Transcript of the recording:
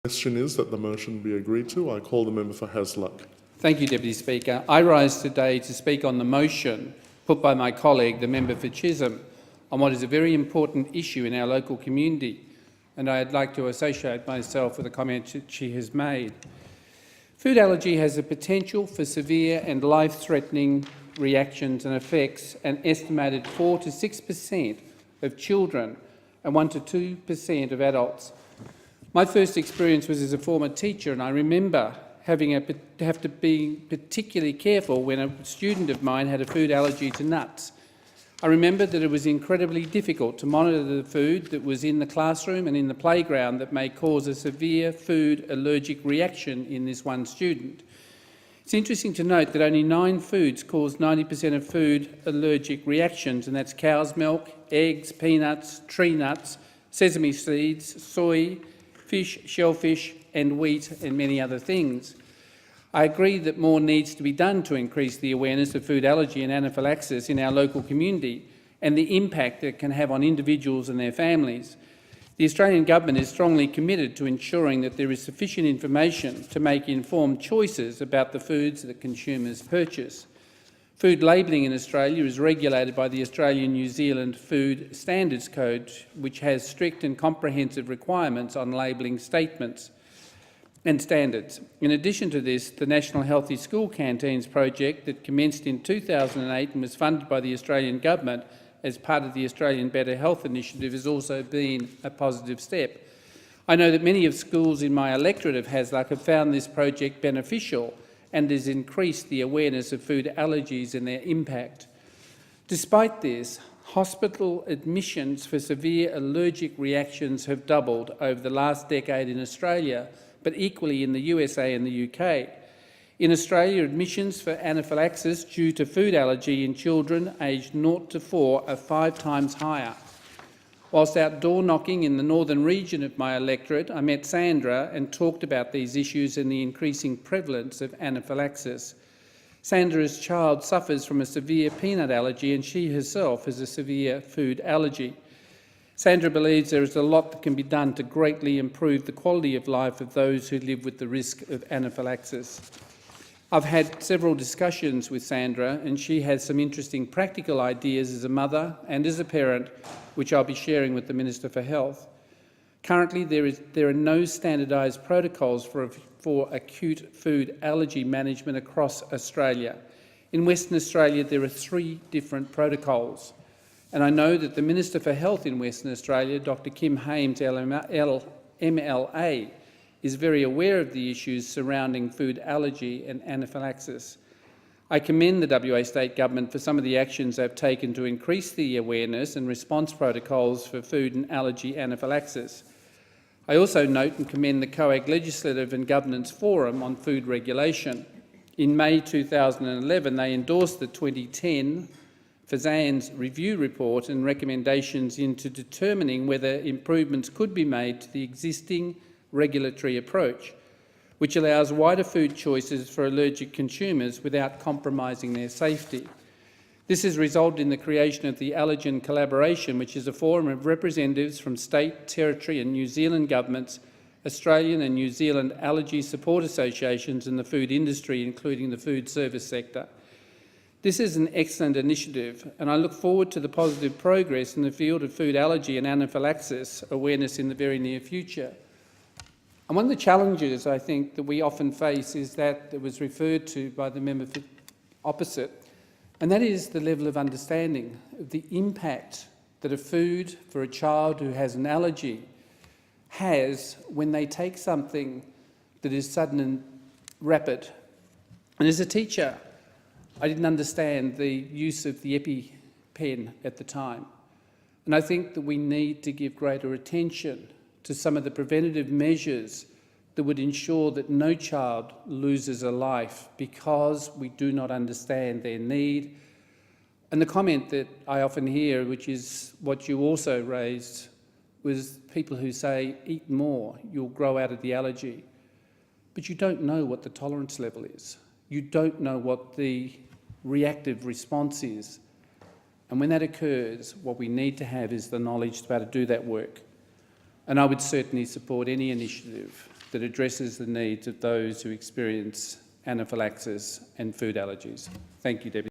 Question is that the motion be agreed to. I call the member for Hasluck. Thank you, Deputy Speaker. I rise today to speak on the motion put by my colleague, the member for Chisholm, on what is a very important issue in our local community, and I'd like to associate myself with the comments that she has made. Food allergy has the potential for severe and life-threatening reactions and affects an estimated 4 to 6% of children and 1 to 2% of adults. My first experience was as a former teacher, and I remember having to have to be particularly careful when a student of mine had a food allergy to nuts. I remember that it was incredibly difficult to monitor the food that was in the classroom and in the playground that may cause a severe food allergic reaction in this one student. It's interesting to note that only 9 foods cause 90% of food allergic reactions, and that's cow's milk, eggs, peanuts, tree nuts, sesame seeds, soy, fish, shellfish and wheat and many other things. I agree that more needs to be done to increase the awareness of food allergy and anaphylaxis in our local community and the impact it can have on individuals and their families. The Australian Government is strongly committed to ensuring that there is sufficient information to make informed choices about the foods that consumers purchase. Food labelling in Australia is regulated by the Australian-New Zealand Food Standards Code, which has strict and comprehensive requirements on labelling statements and standards. In addition to this, the National Healthy School Canteens project that commenced in 2008 and was funded by the Australian Government as part of the Australian Better Health Initiative has also been a positive step. I know that many of schools in my electorate of Hasluck have found this project beneficial and has increased the awareness of food allergies and their impact. Despite this, hospital admissions for severe allergic reactions have doubled over the last decade in Australia, but equally in the USA and the UK. In Australia, admissions for anaphylaxis due to food allergy in children aged 0 to 4 are 5 times higher. Whilst outdoor knocking in the northern region of my electorate, I met Sandra and talked about these issues and the increasing prevalence of anaphylaxis. Sandra's child suffers from a severe peanut allergy and she herself has a severe food allergy. Sandra believes there is a lot that can be done to greatly improve the quality of life of those who live with the risk of anaphylaxis. I've had several discussions with Sandra and she has some interesting practical ideas as a mother and as a parent, which I'll be sharing with the Minister for Health. Currently, there are no standardised protocols for acute food allergy management across Australia. In Western Australia, there are 3 different protocols. And I know that the Minister for Health in Western Australia, Dr Kim Hames, MLA, is very aware of the issues surrounding food allergy and anaphylaxis. I commend the WA State Government for some of the actions they've taken to increase the awareness and response protocols for food and allergy anaphylaxis. I also note and commend the COAG Legislative and Governance Forum on Food Regulation. In May 2011, they endorsed the 2010 FSAN's review report and recommendations into determining whether improvements could be made to the existing regulatory approach, which allows wider food choices for allergic consumers without compromising their safety. This has resulted in the creation of the Allergy Collaboration, which is a forum of representatives from state, territory and New Zealand governments, Australian and New Zealand allergy support associations and the food industry, including the food service sector. This is an excellent initiative, and I look forward to the positive progress in the field of food allergy and anaphylaxis awareness in the very near future. And one of the challenges I think that we often face is that was referred to by the member opposite, and that is the level of understanding of the impact that a food for a child who has an allergy has when they take something that is sudden and rapid. And as a teacher, I didn't understand the use of the EpiPen at the time. And I think that we need to give greater attention to some of the preventative measures that would ensure that no child loses a life because we do not understand their need. And the comment that I often hear, which is what you also raised, was people who say, eat more, you'll grow out of the allergy. But you don't know what the tolerance level is. You don't know what the reactive response is. And when that occurs, what we need to have is the knowledge to be able to do that work. And I would certainly support any initiative that addresses the needs of those who experience anaphylaxis and food allergies. Thank you, Deputy.